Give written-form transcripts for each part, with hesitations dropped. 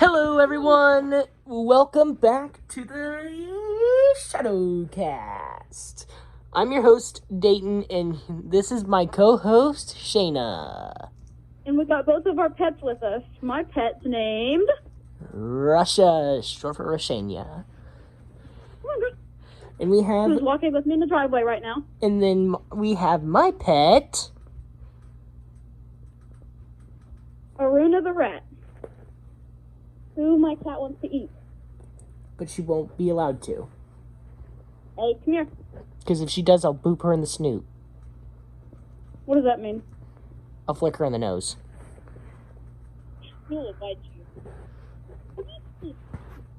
Hello, everyone. Welcome back to the Shadowcast. I'm your host, Dayton, and this is my co-host, Shayna. And we got both of our pets with us. My pet's named Russia, short for Rushania. And we have... who's walking with me in the driveway right now. And then we have my pet... Aruna the rat, who my cat wants to eat. But she won't be allowed to. Hey, come here. Because if she does, I'll boop her in the snoot. What does that mean? I'll flick her in the nose. She'll bite you.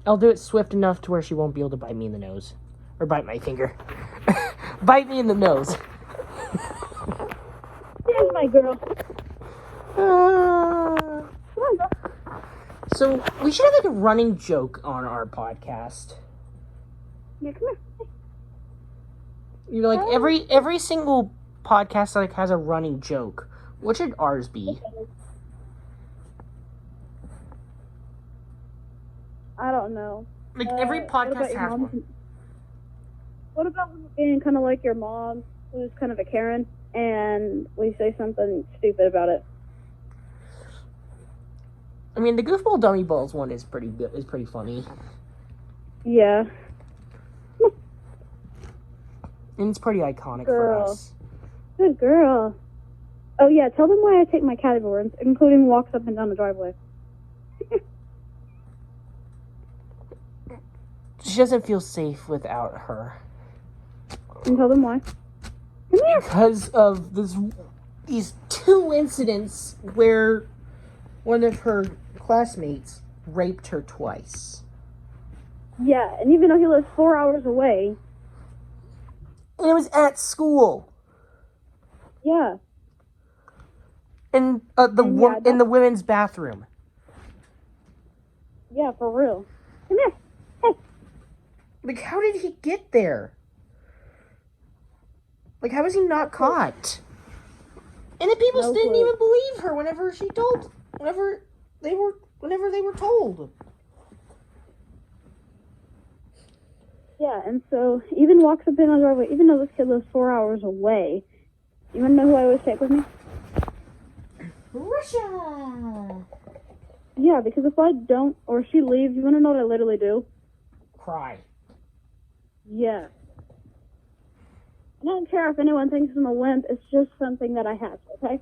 I'll do it swift enough to where she won't be able to bite me in the nose. Or bite my finger. Bite me in the nose. There's my girl. So, we should have like a running joke on our podcast. Yeah, come here. You know, like every single podcast like has a running joke. What should ours be? I don't know. Like every podcast has one. What about being kind of like your mom, who's kind of a Karen, and we say something stupid about it? I mean, the goofball dummy balls one is pretty good. Is pretty funny. Yeah. And it's pretty iconic Girl. for us. Good girl. Oh yeah, tell them why I take my cat everywhere, including walks up and down the driveway. She doesn't feel safe without her. And tell them why. Come here. Because of these two incidents where one of her classmates raped her twice. Yeah, and even though he lives 4 hours away. And it was at school. Yeah. In in the women's bathroom. Yeah, for real. Come here. Hey. Like, how did he get there? Like, how was he not caught? And the people didn't even believe her whenever they were told. Yeah, and so even walks up in the driveway, even though this kid lives 4 hours away. You want to know who I always take with me? Russia! Yeah, because if I don't, or she leaves, you want to know what I literally do? Cry. Yeah. I don't care if anyone thinks I'm a wimp, it's just something that I have, okay?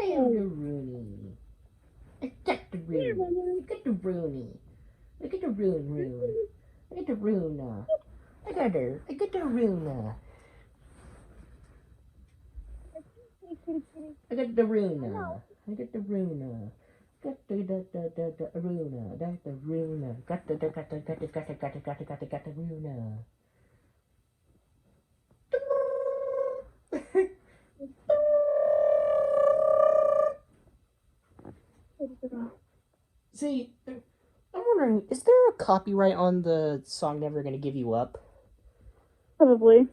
Rooney. I got the Rooney. I got the Rooney. I got the Roon. I got the Roona. I got her. I got the Roona. I got the Roona. I got the Roona. Got the Roona. Got the Roona. Got the Roona. See, I'm wondering, is there a copyright on the song Never Gonna Give You Up? Probably.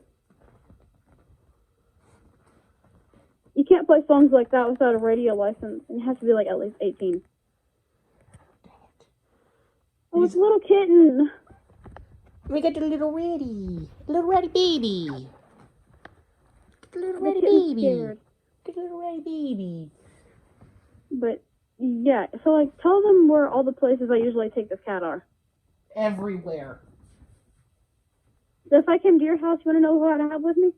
You can't play songs like that without a radio license, and it has to be like at least 18. Dang it. Oh, it's a little kitten. We got the little ratty baby. The little ratty baby. Scared. Get the little ratty baby. But, yeah, so, like, tell them where all the places I usually take this cat are. Everywhere. So if I came to your house, you want to know who I'd have with me?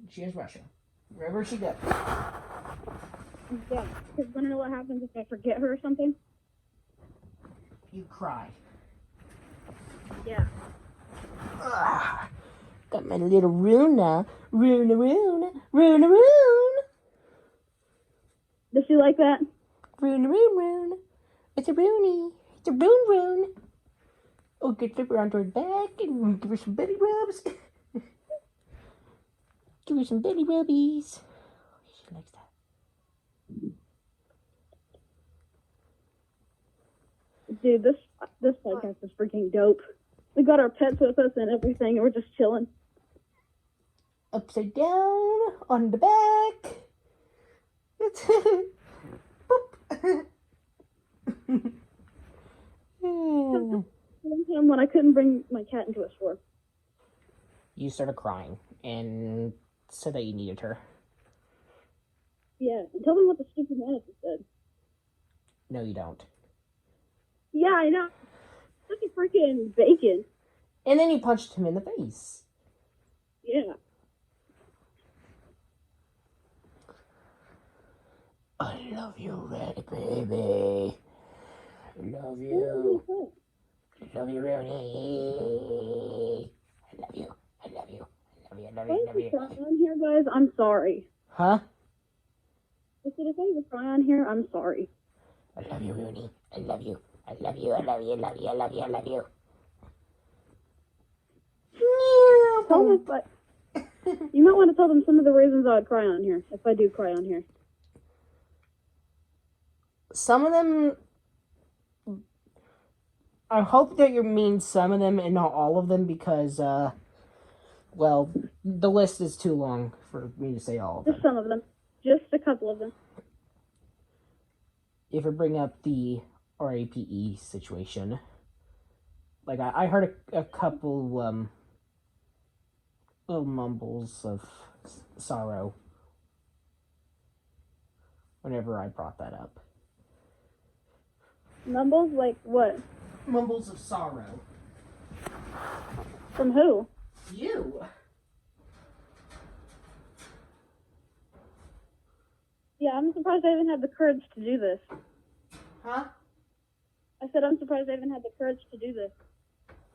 She is Russia. Wherever she goes. Yeah, because you want to know what happens if I forget her or something? You cry. Yeah. Ugh. Got my little Roona. Roona. Does she like that? Roon. It's a Rooney. It's a Roon. Oh, get her onto her back and give her some belly rubs. Give her some belly rubbies. She likes that. Dude, this podcast is freaking dope. We got our pets with us and everything, and we're just chilling. Upside down, on the back. One time when I couldn't bring my cat into a store. You started crying and said that you needed her. Yeah, and tell me what the stupid manager said. No, you don't. Yeah, I know. Such a freaking bacon. And then you punched him in the face. Yeah. I love you, Red baby. I love you. I love you, Rooney. I love you. I love you. I love you. I love you. I love you. If I ever cry on here, guys, I'm sorry. Huh? I said, if I ever cry on here, I'm sorry. I love you, Rooney. I love you. I love you. I love you. I love you. I love you. I love you. Tell them, but you might want to tell them some of the reasons I would cry on here, if I do cry on here. Some of them, I hope that you mean some of them and not all of them because, well, the list is too long for me to say all of them. Just some of them. Just a couple of them. If we bring up the RAPE situation, like I heard a couple little mumbles of sorrow whenever I brought that up. Mumbles? Like what? Mumbles of sorrow. From who? You. Yeah, I'm surprised I even had the courage to do this. Huh? I said I'm surprised I even had the courage to do this.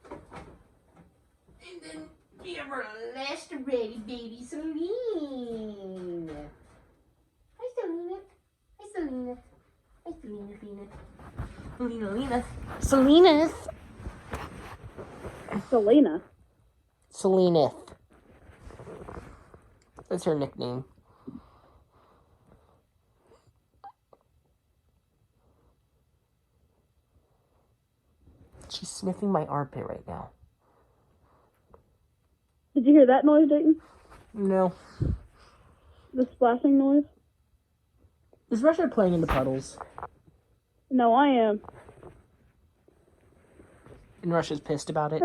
And then the everlasting ready baby Celine. Hi Selena. Hi Selena. Hi Selena. Lena. Selena's. Selena. Selenith. That's her nickname. She's sniffing my armpit right now. Did you hear that noise, Dayton? No. The splashing noise? Is Russia playing in the puddles? No, I am. And Russia's pissed about it?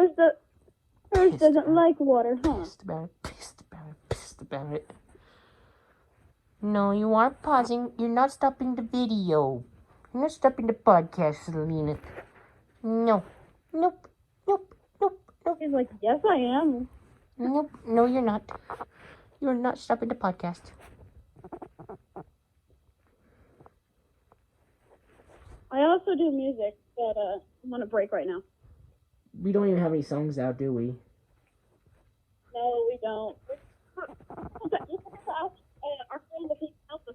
Hers doesn't like water, huh? Pissed about it. No, you aren't pausing. You're not stopping the video. You're not stopping the podcast, Selena. No. Nope. He's like, yes, I am. Nope. No, you're not. You're not stopping the podcast. I also do music, but I'm on a break right now. We don't even have any songs out, do we? No, we don't. Our friend if he can help us.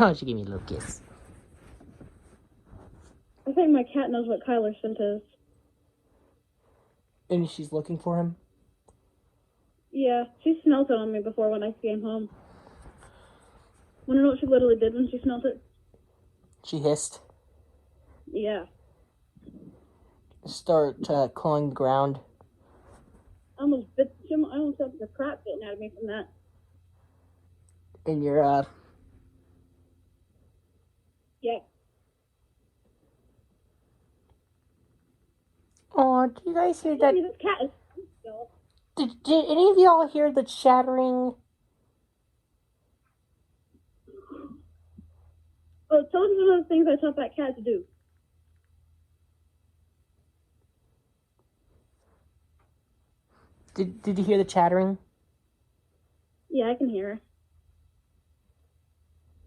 Oh, she gave me a little kiss. I think my cat knows what Kyler scent is. And she's looking for him? Yeah, she smelled it on me before when I came home. Wanna know what she literally did when she smelled it? She hissed. Yeah. Start clawing the ground. I almost got the crap getting out of me from that. And you're, Yeah. Oh, do you guys hear that? This cat is Did any of y'all hear the chattering? Oh, tell us one of the things I taught that cat to do. Did you hear the chattering? Yeah, I can hear her.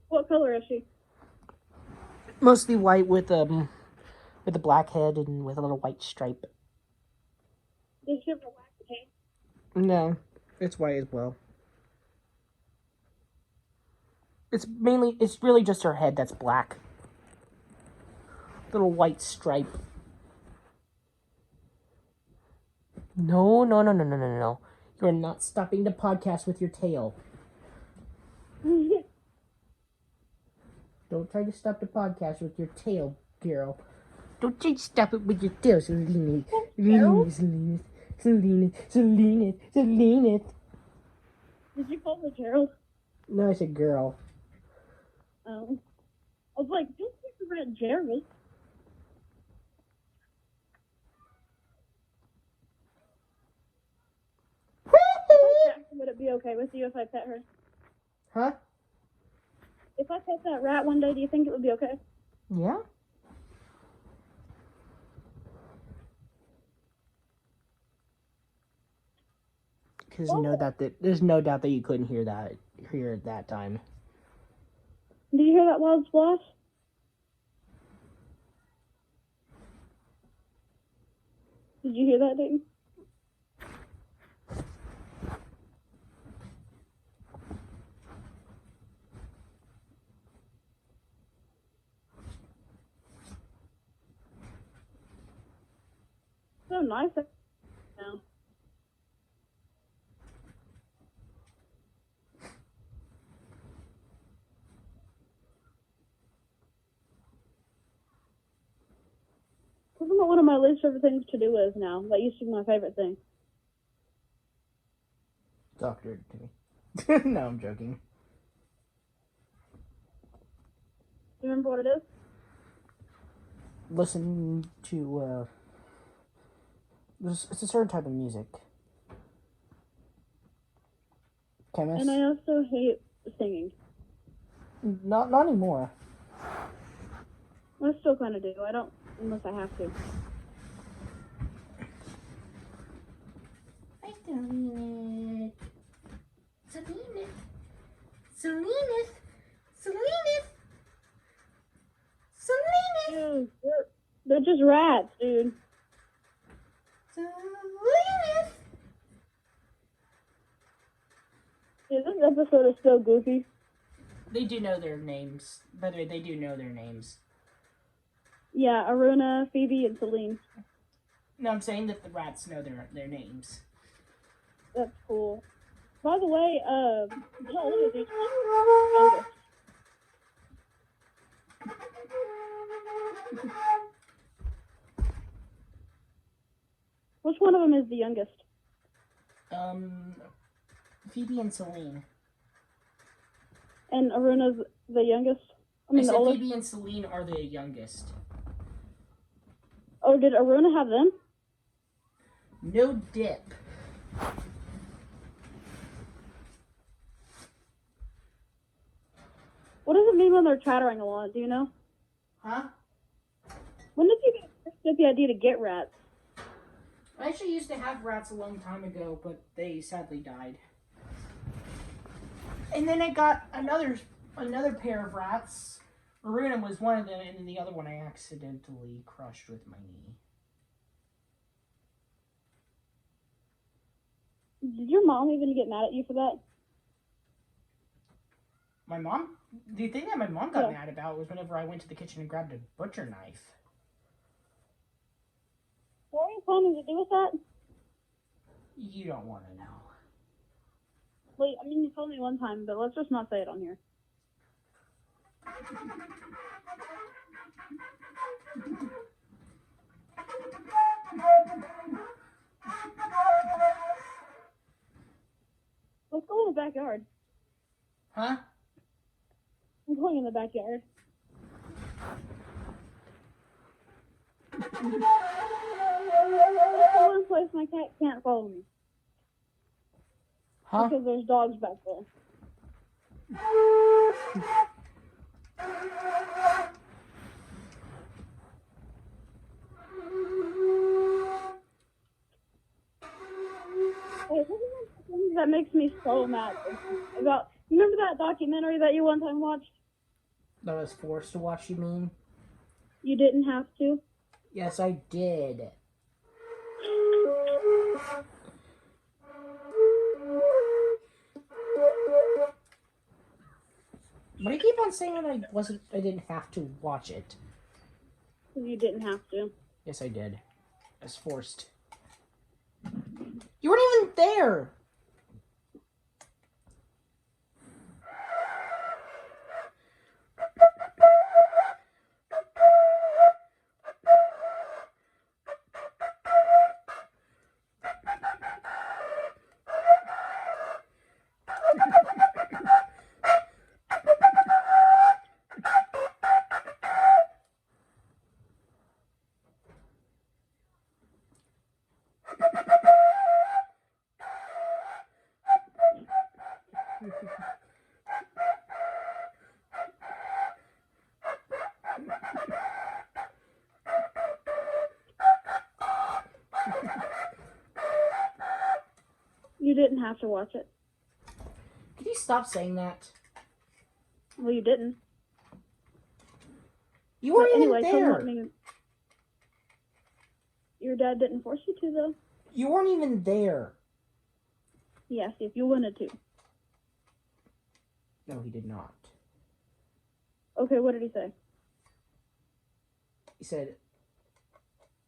What color is she? Mostly white with a black head and with a little white stripe. Does she have a wax tail? No, it's white as well. It's really just her head that's black. Little white stripe. No. You're not stopping the podcast with your tail. Don't try to stop the podcast with your tail, girl. Don't try to stop it with your tail, Selena. Selena. Did you call her Gerald? No, I said girl. Oh. I was like, don't think the rat Gerald. Would it be okay with you if I pet her? Huh? If I pet that rat one day, do you think it would be okay? Yeah. Because there's no doubt that you couldn't hear it that time. Did you hear that loud splash? Did you hear that, Dayton? So nice now. Isn't that one of my least favorite things to do is now? That used to be my favorite thing. Doctor to me. No, I'm joking. Do you remember what it is? Listen to it's a certain type of music. Chemist. And I also hate singing. Not anymore. I still kind of do. I don't, unless I have to. Hi, Selena. Selena. Selena. Selena. Selena. Dude, they're just rats, dude. Selena. Dude, this episode is so goofy. They do know their names. By the way, they do know their names. Yeah, Aruna, Phoebe, and Celine. No, I'm saying that the rats know their names. That's cool. By the way, how old is each youngest? Which one of them is the youngest? Phoebe and Celine. And Aruna's the youngest? I said the oldest? Phoebe and Celine are the youngest. Oh, did Aruna have them? No dip. What does it mean when they're chattering a lot? Do you know? Huh? When did you get the idea to get rats? I actually used to have rats a long time ago, but they sadly died. And then I got another pair of rats. Aruna was one of them, and then the other one I accidentally crushed with my knee. Did your mom even get mad at you for that? My mom? The thing that my mom got mad about was whenever I went to the kitchen and grabbed a butcher knife. What were you planning to do with that? You don't want to know. Wait, I mean, you told me one time, but let's just not say it on here. Let's go in the backyard. Huh? I'm going in the backyard. Let's go in a place my cat can't follow me. Huh? Because there's dogs back there. Hey, that makes me so mad. Remember that documentary that you one time watched? That I was forced to watch, you mean? You didn't have to? Yes, I did. But I keep on saying that I didn't have to watch it. You didn't have to. Yes, I did. I was forced. You weren't even there! You didn't have to watch it. Could you stop saying that? Well, you didn't. You weren't But even anyway, there. let me... Your dad didn't force you to, though. You weren't even there. Yes, if you wanted to. No, he did not. Okay, what did he say? He said,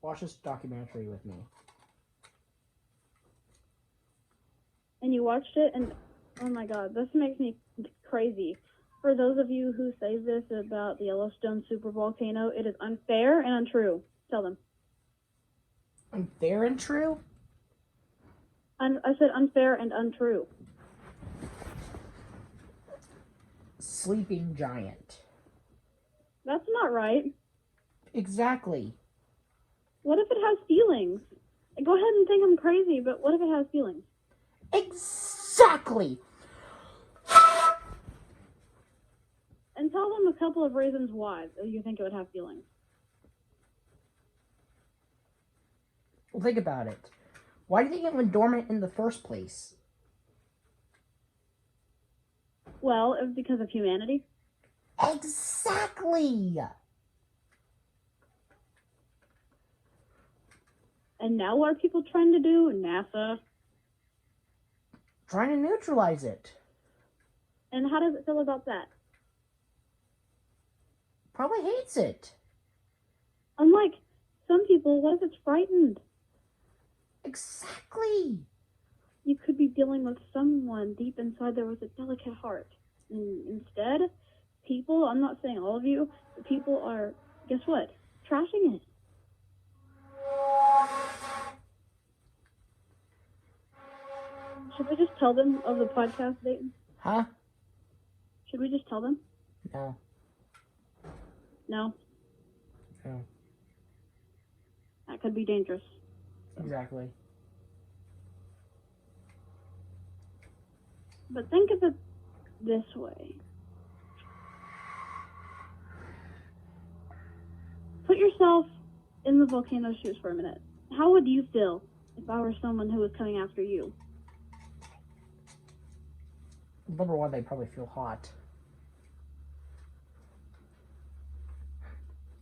watch this documentary with me. And you watched it, and oh my god, this makes me crazy. For those of you who say this about the Yellowstone supervolcano, it is unfair and untrue. Tell them. Unfair and true? I said unfair and untrue. Sleeping giant. That's not right. Exactly. What if it has feelings? Go ahead and think I'm crazy, but what if it has feelings? Exactly. And tell them a couple of reasons why you think it would have feelings. Well, think about it. Why do you think it went dormant in the first place? Well, it was because of humanity. Exactly. And now what are people trying to do? NASA. Trying to neutralize it. And how does it feel about that? Probably hates it. Unlike some people, what if it's frightened? Exactly. You could be dealing with someone deep inside there with a delicate heart. And instead, people, I'm not saying all of you, but people are, guess what? Trashing it. Should we just tell them of the podcast, Dayton? Huh? Should we just tell them? No. No? No. That could be dangerous. Exactly. But think of it this way. Put yourself in the volcano's shoes for a minute. How would you feel if I were someone who was coming after you? Number one, they probably feel hot.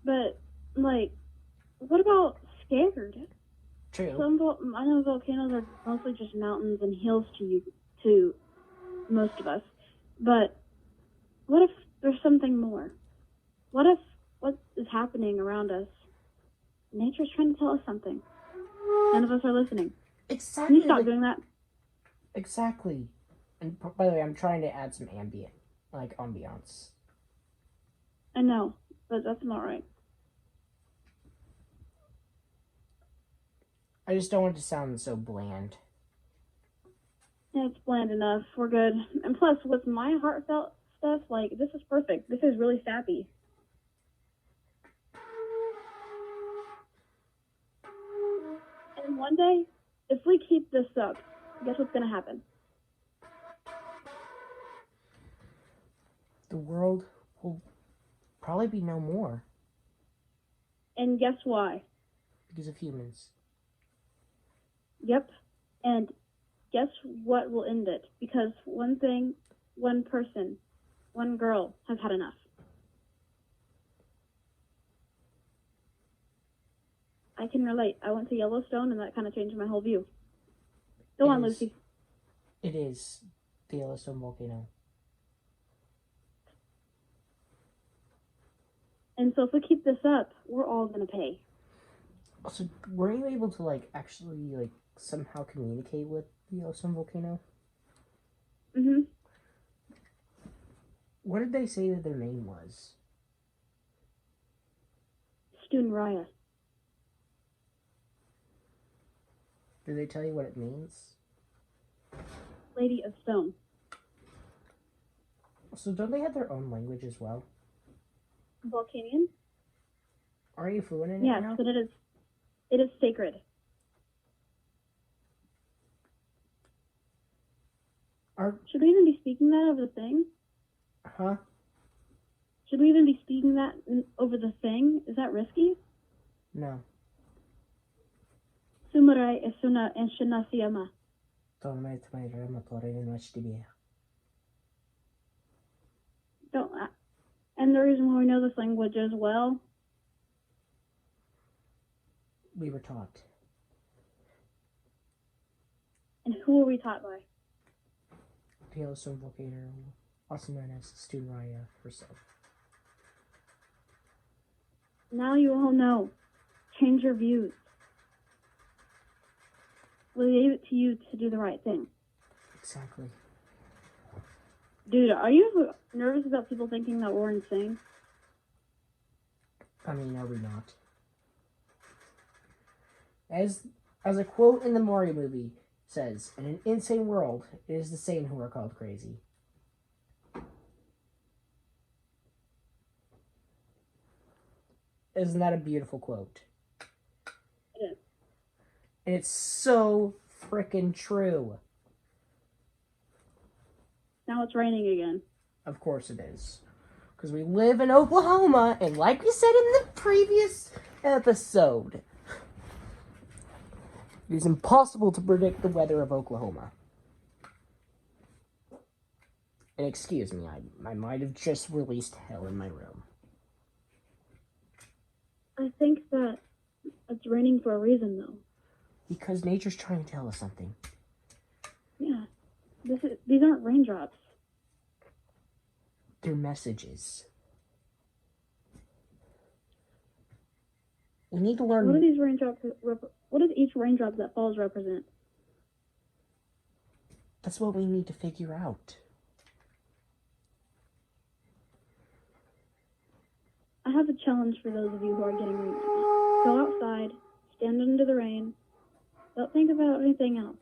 But, like, what about scared? True. I know volcanoes are mostly just mountains and hills to most of us. But what if there's something more? What if what is happening around us, nature's trying to tell us something? None of us are listening. Exactly. Can you stop doing that? Exactly. And by the way, I'm trying to add some ambiance. I know, but that's not right. I just don't want it to sound so bland. Yeah, it's bland enough. We're good. And plus, with my heartfelt stuff, like, this is perfect. This is really sappy. And one day, if we keep this up, guess what's going to happen? The world will probably be no more. And guess why? Because of humans. Yep. And guess what will end it? Because one thing, one person, one girl has had enough. I can relate. I went to Yellowstone and that kind of changed my whole view. Go on, Lucy. It is the Yellowstone volcano. And so if we keep this up, we're all going to pay. Also, were you able to, actually, somehow communicate with the Yellowstone volcano? Mm-hmm. What did they say that their name was? Student Raya. Did they tell you what it means? Lady of Stone. So don't they have their own language as well? Volcanian? Are you fluent in it Yes, now? but it is sacred. Should we even be speaking that over the thing? Huh? Should we even be speaking that over the thing? Is that risky? No. Sumurai esuna and shinasiyama. Don't. And the reason why we know this language as well. We were taught. And who are we taught by? The Yellowstone volcano, also known as Student Raya herself. Now you all know. Change your views. We leave it to you to do the right thing. Exactly. Dude, are you nervous about people thinking that we're insane? I mean, are we not? As a quote in the Mario movie says, in an insane world, it is the sane who are called crazy. Isn't that a beautiful quote? It is. And it's so frickin' true. Now it's raining again. Of course it is. Because we live in Oklahoma, and like we said in the previous episode, it is impossible to predict the weather of Oklahoma. And excuse me, I might have just released hell in my room. I think that it's raining for a reason, though. Because nature's trying to tell us something. Yeah. These aren't raindrops. They're messages. We need to learn... What do these raindrops... What does each raindrop that falls represent? That's what we need to figure out. I have a challenge for those of you who are getting rain right now. Go outside, stand under the rain. Don't think about anything else.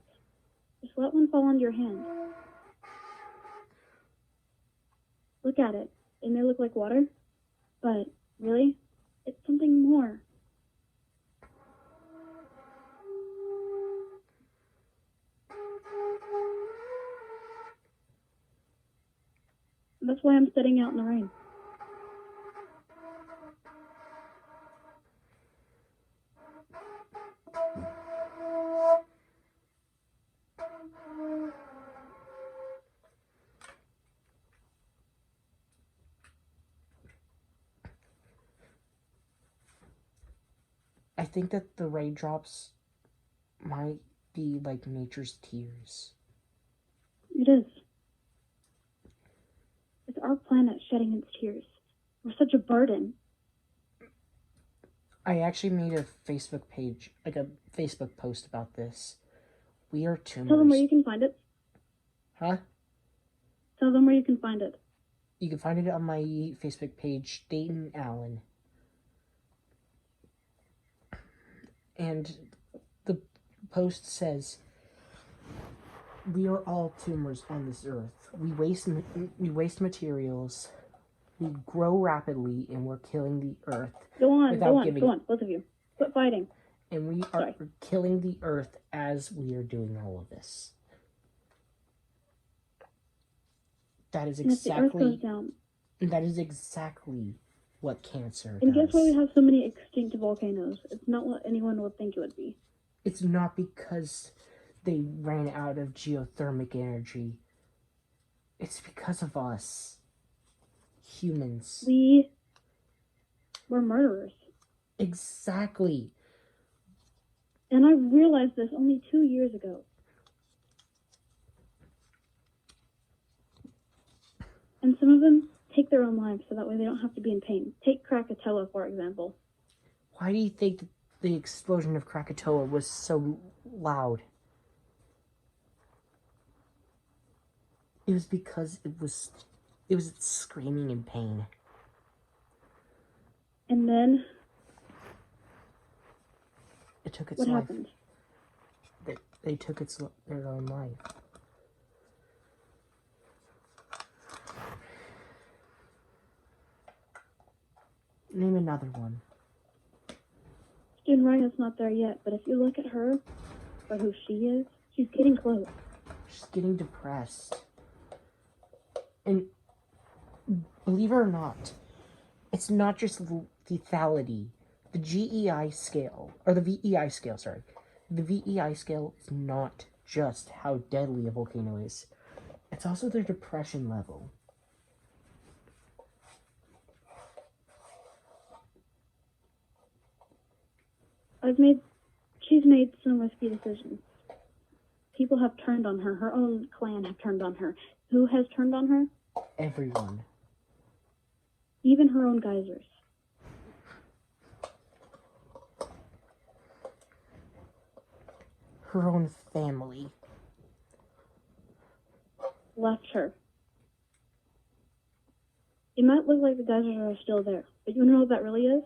Just let one fall onto your hand. Look at it. It may look like water, but really, it's something more. That's why I'm sitting out in the rain. I think that the raindrops might be like nature's tears. It is. It's our planet shedding its tears. We're such a burden. I actually made a Facebook page, like a Facebook post about this. We are tumors. Tell them where you can find it. Huh? Tell them where you can find it. You can find it on my Facebook page, Dayton Allen. And the post says, we are all tumors on this earth. We waste materials. We grow rapidly, and we're killing the earth. Go on, both of you. Quit fighting. And we are killing the earth as we are doing all of this. That is exactly. If the earth goes down. That is exactly what cancer And does. guess why we have so many extinct volcanoes? It's not what anyone would think it would be. It's not because they ran out of geothermic energy. It's because of us. Humans. We were murderers. Exactly. And I realized this only 2 years ago. And some of them take their own lives so that way they don't have to be in pain. Take Krakatoa, for example. Why do you think the explosion of Krakatoa was so loud? It was because it was screaming in pain. And then it took its what life. Happened? They took their own life. Name another one. Student Ryan's not there yet, but if you look at her, or who she is, she's getting close. She's getting depressed. And believe it or not, it's not just lethality. The VEI scale, sorry. The VEI scale is not just how deadly a volcano is. It's also their depression level. She's made some risky decisions. People have turned on her. Her own clan have turned on her. Who has turned on her? Everyone. Even her own geysers. Her own family. Left her. It might look like the geysers are still there, but you know what that really is?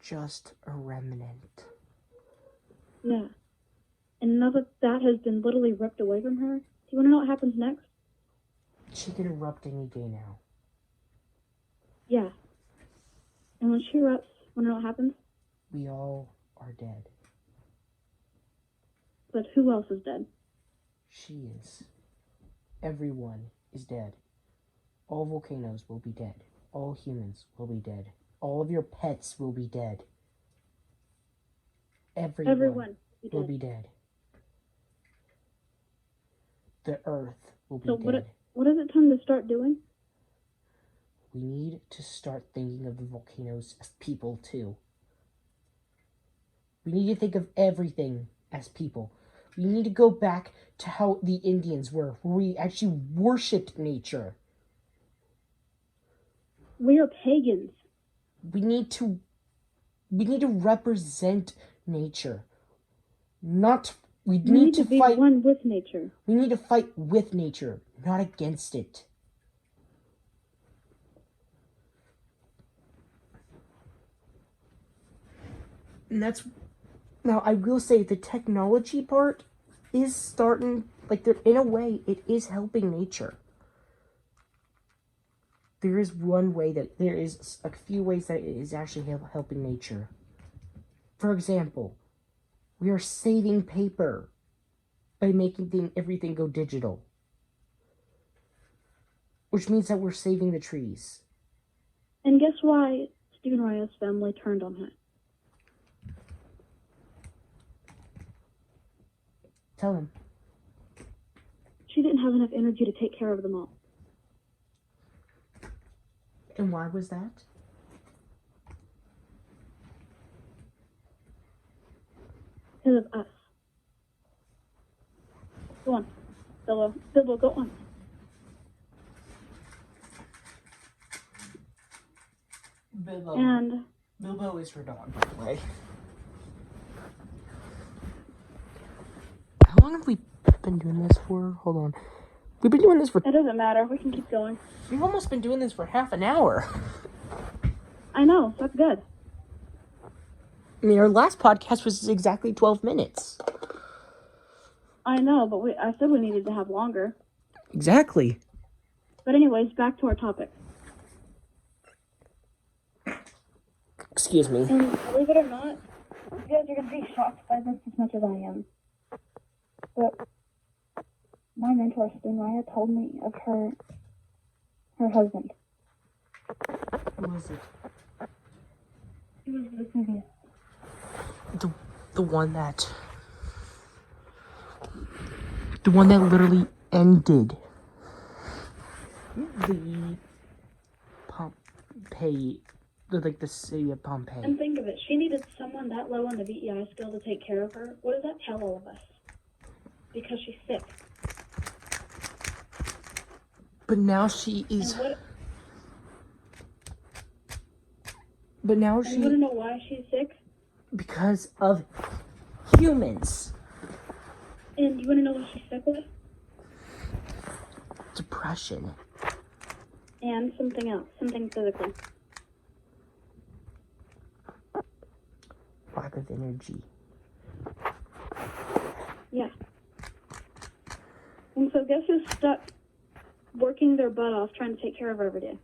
Just a remnant. Yeah. And now that that has been literally ripped away from her, do you want to know what happens next? She could erupt any day now. Yeah. And when she erupts, want to know what happens? We all are dead. But who else is dead? She is. Everyone is dead. All volcanoes will be dead. All humans will be dead. All of your pets will be dead. Everyone will be dead. The earth will be dead. What is it time to start doing? We need to start thinking of the volcanoes as people too. We need to think of everything as people. We need to go back to how the Indians were, where we actually worshipped nature. We are pagans. We need to represent nature. We need to be fight one with nature. We need to fight with nature, not against it. And now I will say the technology part is starting, like, in a way, it is helping nature. There is a few ways that it is actually helping nature. For example, we are saving paper by making everything go digital. Which means that we're saving the trees. And guess why Stephen Raya's family turned on her? Tell him. She didn't have enough energy to take care of them all. And why was that? Because of us. Go on. Bilbo, go on. Bilbo is her dog, by the way. How long have we been doing this for? Hold on. We've been doing this for... It doesn't matter. We can keep going. We've almost been doing this for half an hour. I know. That's good. I mean, our last podcast was exactly 12 minutes. I know, but I said we needed to have longer. Exactly. But anyways, back to our topic. Excuse me. And believe it or not, you guys are going to be shocked by this as much as I am. But my mentor, Raya, told me of her husband. Who was it? He was Vesuvius. The one that literally ended the Pompeii, the city of Pompeii. And think of it, she needed someone that low on the VEI scale to take care of her. What does that tell all of us? Because she's sick. But now she is. But now she. You want to know why she's sick? Because of humans. And you want to know what she's sick with? Depression. And something else, something physical. Lack of energy. Yeah. And so guess who's stuck working their butt off trying to take care of her every day?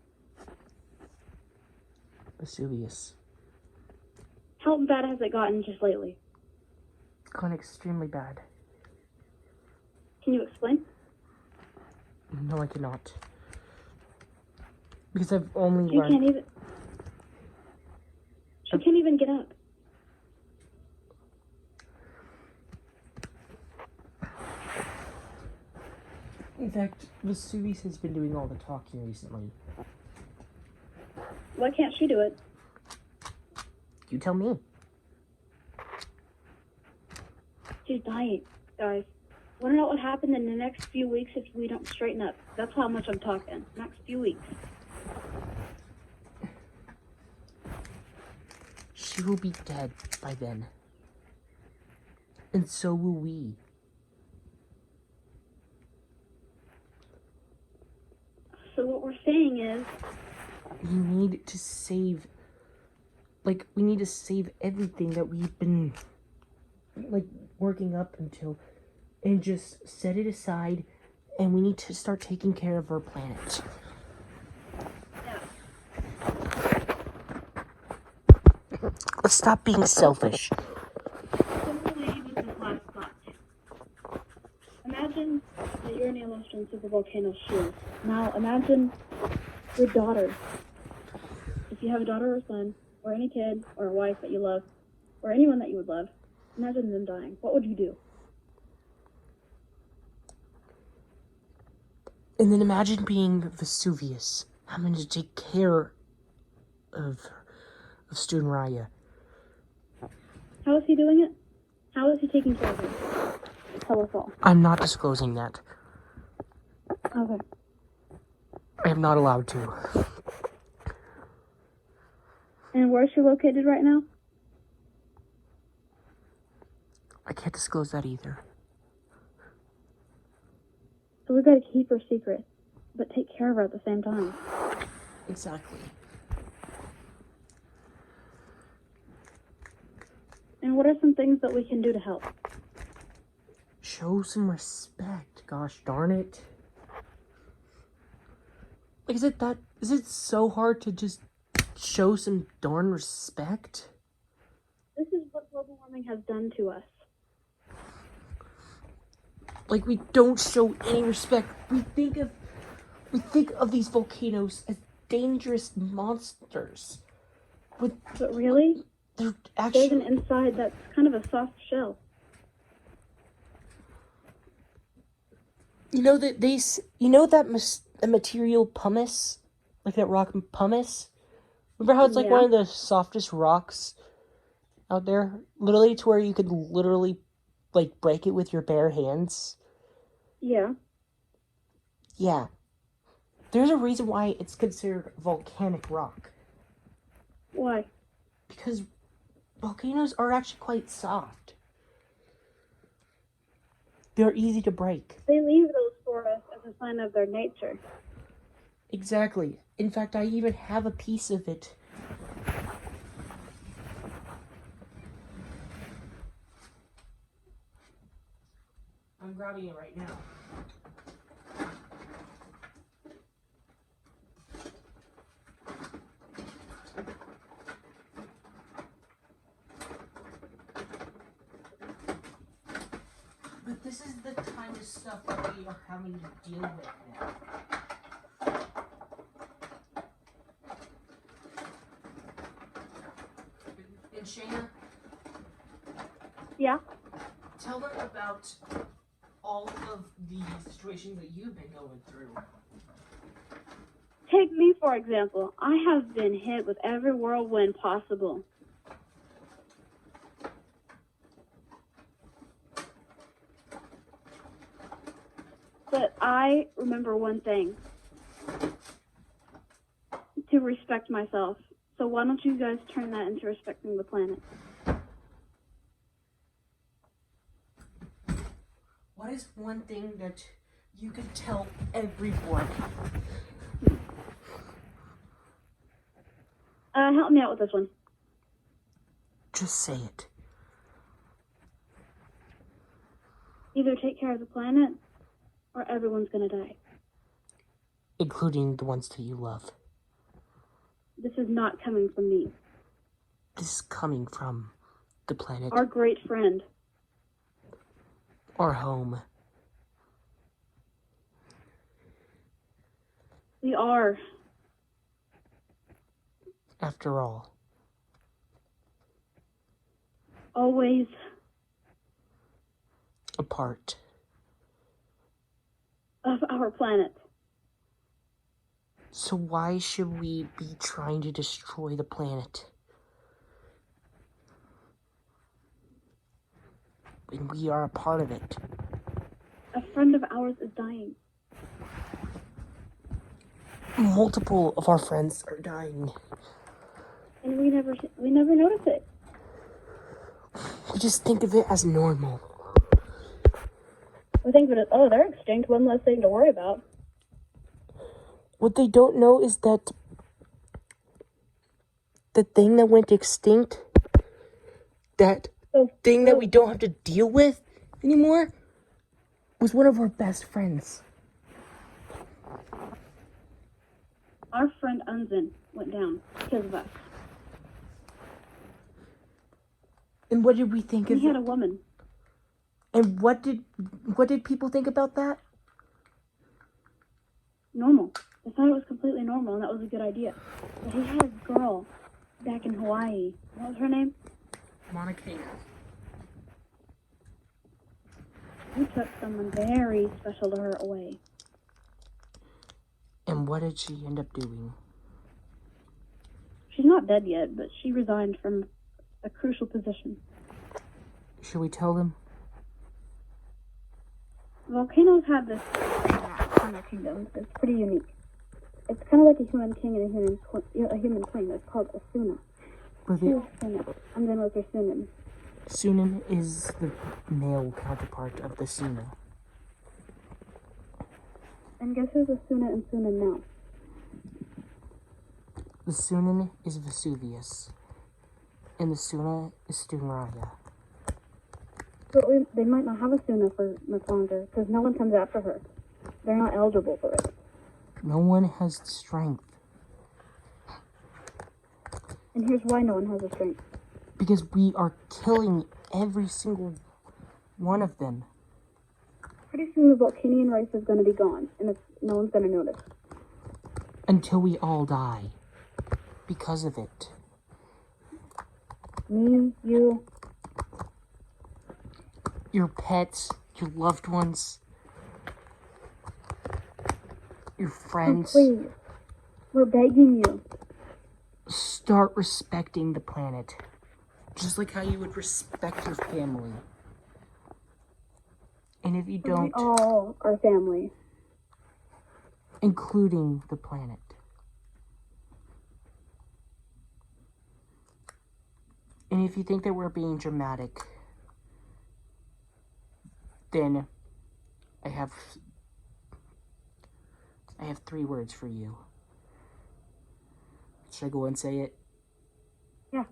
Vesuvius. How bad has it gotten just lately? It's gone extremely bad. Can you explain? No, I cannot. Because I've only learned... She can't even get up. In fact, Vesuvius has been doing all the talking recently. Why can't she do it? You tell me. She's dying, guys. Want to know what happened in the next few weeks if we don't straighten up? That's how much I'm talking. Next few weeks. She will be dead by then. And so will we. So what we're saying is... We need to save... we need to save everything that we've been, working up until... And just set it aside. And we need to start taking care of our planet. Let's stop being selfish. Imagine that you're in Yellowstone Super Volcano's shoes. Now imagine your daughter. If you have a daughter or a son, or any kid, or a wife that you love, or anyone that you would love, imagine them dying. What would you do? And then imagine being Vesuvius, having to take care of student Raya. How is he doing it? How is he taking care of her? Tell us all. I'm not disclosing that. Okay. I am not allowed to. And where is she located right now? I can't disclose that either. So we gotta keep her secret, but take care of her at the same time. Exactly. And what are some things that we can do to help? Show some respect. Gosh darn it. Is it so hard to just show some darn respect? This is what global warming has done to us. We don't show any respect. We think of these volcanoes as dangerous monsters. But really? They're actually... There's an inside that's kind of a soft shell. You know that that material pumice? That rock pumice? Remember how it's one of the softest rocks out there? Literally to where you could literally break it with your bare hands? Yeah. Yeah. There's a reason why it's considered volcanic rock. Why? Because volcanoes are actually quite soft. They're easy to break. They leave those for us as a sign of their nature. Exactly. In fact, I even have a piece of it. I'm grabbing it right now. But this is the kind of stuff that we are having to deal with now. And Shayna? Yeah? Tell them about all of the situations that you've been going through. Take me, for example. I have been hit with every whirlwind possible. But I remember one thing. To respect myself. So why don't you guys turn that into respecting the planet? What is one thing that you could tell everyone? Help me out with this one. Just say it. Either take care of the planet, or everyone's gonna die. Including the ones that you love. This is not coming from me. This is coming from the planet. Our great friend. Our home. We are. After all. Always. Apart. of our planet. So why should we be trying to destroy the planet? And we are a part of it. A friend of ours is dying. Multiple of our friends are dying. And we never notice it. We just think of it as normal. We think of it as, oh, they're extinct, one less thing to worry about. What they don't know is that the thing that went extinct, that thing that we don't have to deal with anymore, was one of our best friends. Our friend Unzen went down because of us. And what did we think of He had it? a woman. And what did people think about that? Normal. They thought it was completely normal, and that was a good idea. But he had a girl back in Hawaii. What was her name? Monica. He took someone very special to her away. And what did she end up doing? She's not dead yet, but she resigned from a crucial position. Should we tell them? Volcanoes have this in their kingdom that's pretty unique. It's kind of like a human king and a human queen. It's called a Suna. But Who's Suna? I'm done with her Sunan. Sunan is the male counterpart of the Suna. And guess who's a Suna and Sunan now? The Sunan is Vesuvius. And the Suna is Stunraya. But they might not have a Suna for much longer, because no one comes after her. They're not eligible for it. No one has the strength. And here's why no one has the strength. Because we are killing every single one of them. Pretty soon the Volcanian race is going to be gone, and no one's going to notice. Until we all die. Because of it. Me, you. Your pets, your loved ones, your friends. Oh, please. We're begging you. Start respecting the planet. Just like how you would respect your family. And if you don't... We all are family. Including the planet. And if you think that we're being dramatic, then I have 3 words for you. Should I go and say it? Yeah.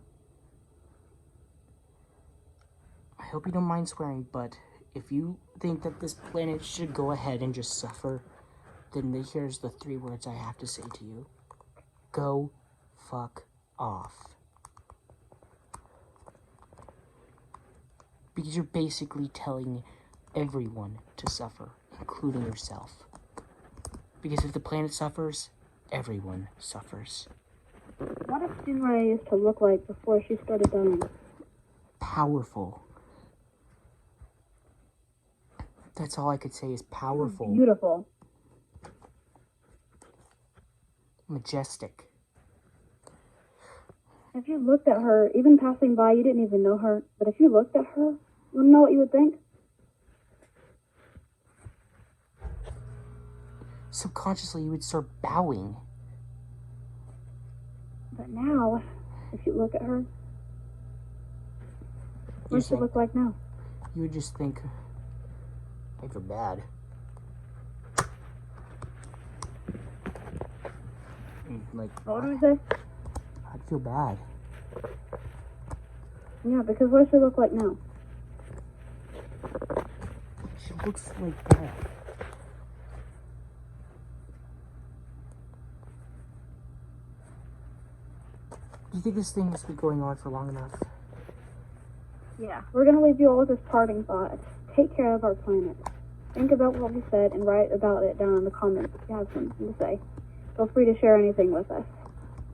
I hope you don't mind swearing, but if you think that this planet should go ahead and just suffer, then here's the 3 words I have to say to you. Go fuck off. Because you're basically telling everyone to suffer, including yourself. Because if the planet suffers, everyone suffers. What if Shinra used to look like before she started dying? Powerful. That's all I could say is powerful. Beautiful. Majestic. If you looked at her, even passing by, you didn't even know her. But if you looked at her, you wouldn't know what you would think. Subconsciously, you would start bowing. But now, if you look at her, what does she look like now? You would just think, I feel bad. Like, What do we say? I'd feel bad. Yeah, because what does she look like now? She looks like that. Do you think this thing has been going on for long enough? Yeah, we're going to leave you all with this parting thought. Take care of our planet. Think about what we said and write about it down in the comments if you have something to say. Feel free to share anything with us.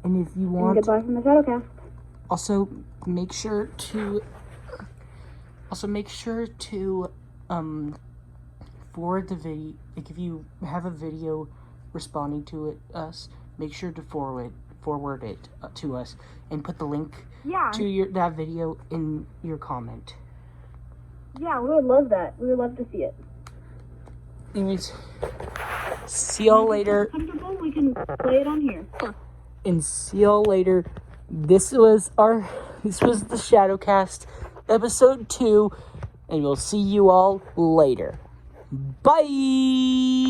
And if you want... And goodbye from the Shadowcast. Also, make sure to forward the video, like if you have a video responding to us, make sure to forward it to us and put the link to that video in your comment. Yeah, we would love that. We would love to see it. Anyways, see y'all later. Comfortable, we can play it on here. And see y'all later. This was the Shadowcast episode 2, and we'll see you all later. Bye.